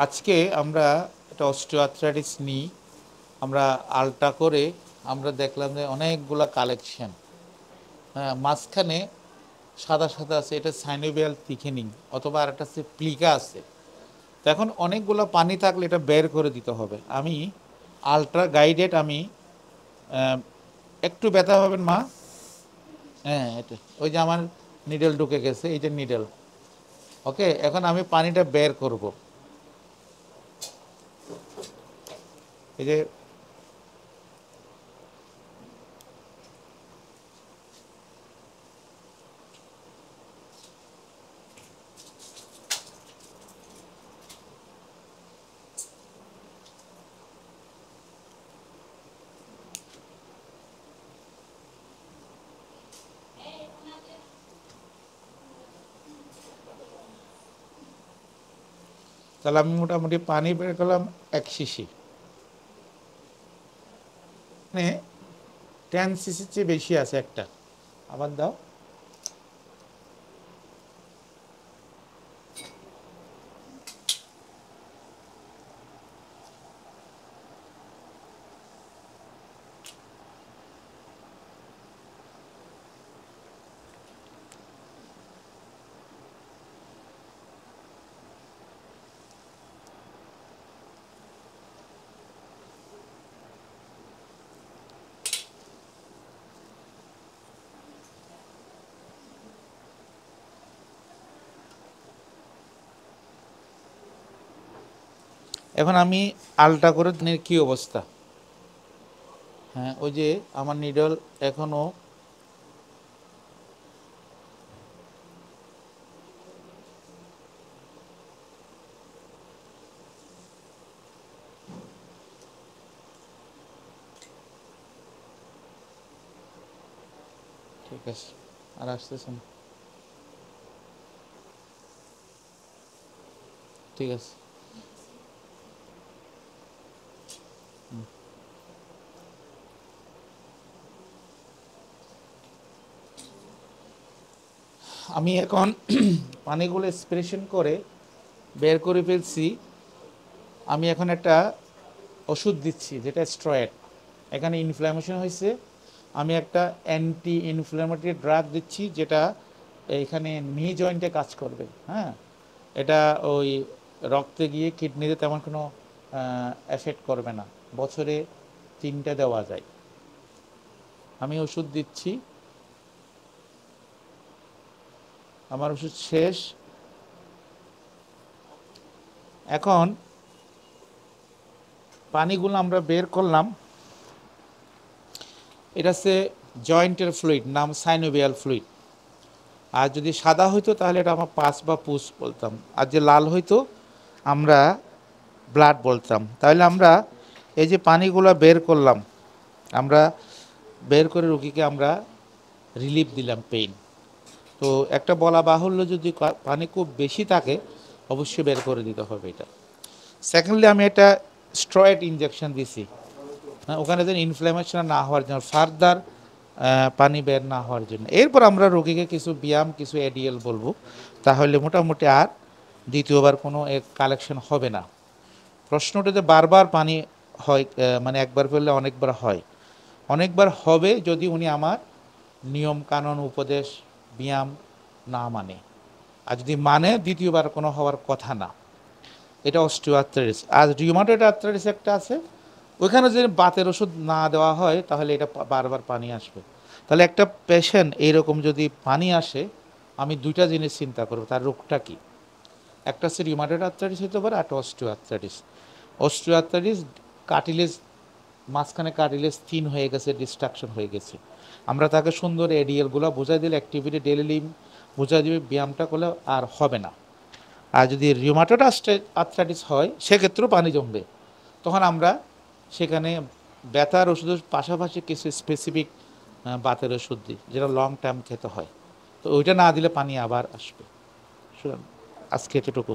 আজকে আমরা একটা অস্টিওআর্থ্রাইটিস নিই। আমরা আলটা করে আমরা দেখলাম যে অনেকগুলা কালেকশন, হ্যাঁ, মাঝখানে সাদা সাদা আছে, এটা সাইনোভিয়াল থিকেনিং, অথবা আর একটা আছে প্লিকা আছে। তো এখন অনেকগুলো পানি থাকলে এটা বের করে দিতে হবে। আমি আলট্রা গাইডেড, আমি একটু ব্যথা হবেন মা, হ্যাঁ এটা ওই যে আমার নিডেল ঢুকে গেছে, এই যে নিডেল। ওকে, এখন আমি পানিটা বের করব। এই যে তাহলে আমি মোটামুটি পানি বের করলাম 1 শিশি, মানে 10 সিসির চেয়ে বেশি আছে একটা। আবার দাও। এখন আমি আলটা করে কি অবস্থা, হ্যাঁ ওই যে আমার নিডল এখনো ঠিক আছে, আর আসতেছে না, ঠিক আছে। আমি এখন পানিগুলো স্প্রেশন করে বের করে ফেলছি। আমি এখন একটা ওষুধ দিচ্ছি যেটা স্টেরয়েড, এখানে ইনফ্ল্যামেশন হয়েছে। আমি একটা অ্যান্টি ইনফ্ল্যামেটরি ড্রাগ দিচ্ছি যেটা এইখানে নি জয়েন্টে কাজ করবে। হ্যাঁ, এটা ওই রক্তে গিয়ে কিডনিতে তেমন কোনো এফেক্ট করবে না। বছরে 3টে দেওয়া যায়। আমি ওষুধ দিচ্ছি, আমার ওষুধ শেষ। এখন পানিগুলো আমরা বের করলাম। এটা হচ্ছে জয়েন্টের ফ্লুইড, নাম সাইনোভিয়াল ফ্লুইড। আর যদি সাদা হইতো তাহলে এটা আমরা পাস বা পুস বলতাম, আর যে লাল হইতো আমরা ব্লাড বলতাম। তাহলে আমরা এই যে পানিগুলো বের করলাম, আমরা বের করে রুগীকে আমরা রিলিফ দিলাম পেইন। তো একটা বলা বাহুল্য, যদি পানি খুব বেশি থাকে অবশ্যই বের করে দিতে হবে এটা। সেকেন্ডলি আমি একটা স্টেরয়েড ইনজেকশন দিছি, হ্যাঁ, ওখানে যেন ইনফ্ল্যামেশন না হওয়ার জন্য, ফার্দার পানি বের না হওয়ার জন্য। এরপর আমরা রোগীকে কিছু ব্যায়াম, কিছু এডিএল বলবো, তাহলে মোটামুটি আর দ্বিতীয়বার কোনো কালেকশন হবে না। প্রশ্নটা যে বারবার পানি হয়, মানে একবার ফেললে অনেকবার হয়, অনেকবার হবে যদি উনি আমার নিয়ম কানুন উপদেশ ব্যায়াম না মানে। আর যদি মানে, দ্বিতীয়বার কোনো হওয়ার কথা না। এটা অস্টিওআর্থ্রাইটিস। আর রিউমাটয়েড আর্থ্রাইটিস একটা আছে, ওইখানে যদি বাতের ওষুধ না দেওয়া হয় তাহলে এটা বারবার পানি আসবে। তাহলে একটা পেশেন্ট এইরকম যদি পানি আসে, আমি দুইটা জিনিস চিন্তা করব, তার রোগটা কী। একটা হচ্ছে রিউমাটয়েড আর্থ্রাইটিস হতে পারে, আর একটা অস্টিওআর্থ্রাইটিস। অস্টিওআর্থ্রাইটিস কার্টিলেজ, মাঝখানে কার্টিলেজ থিন হয়ে গেছে, ডিস্ট্রাকশন হয়ে গেছে। আমরা তাকে সুন্দর এডিএলগুলো বোঝাই দিলে, অ্যাক্টিভিটি ডেলি লিভ বোঝাই দিবে, ব্যায়ামটা করলে আর হবে না। আর যদি রিউমাটয়েড আর্থ্রাইটিস হয় সেক্ষেত্রেও পানি জমবে, তখন আমরা সেখানে ব্যথার ওষুধের পাশাপাশি কিছু স্পেসিফিক বাতের ওষুধ দিই, যেটা লং টার্ম খেতে হয়। তো ওইটা না দিলে পানি আবার আসবে। আজকে এতটুকু।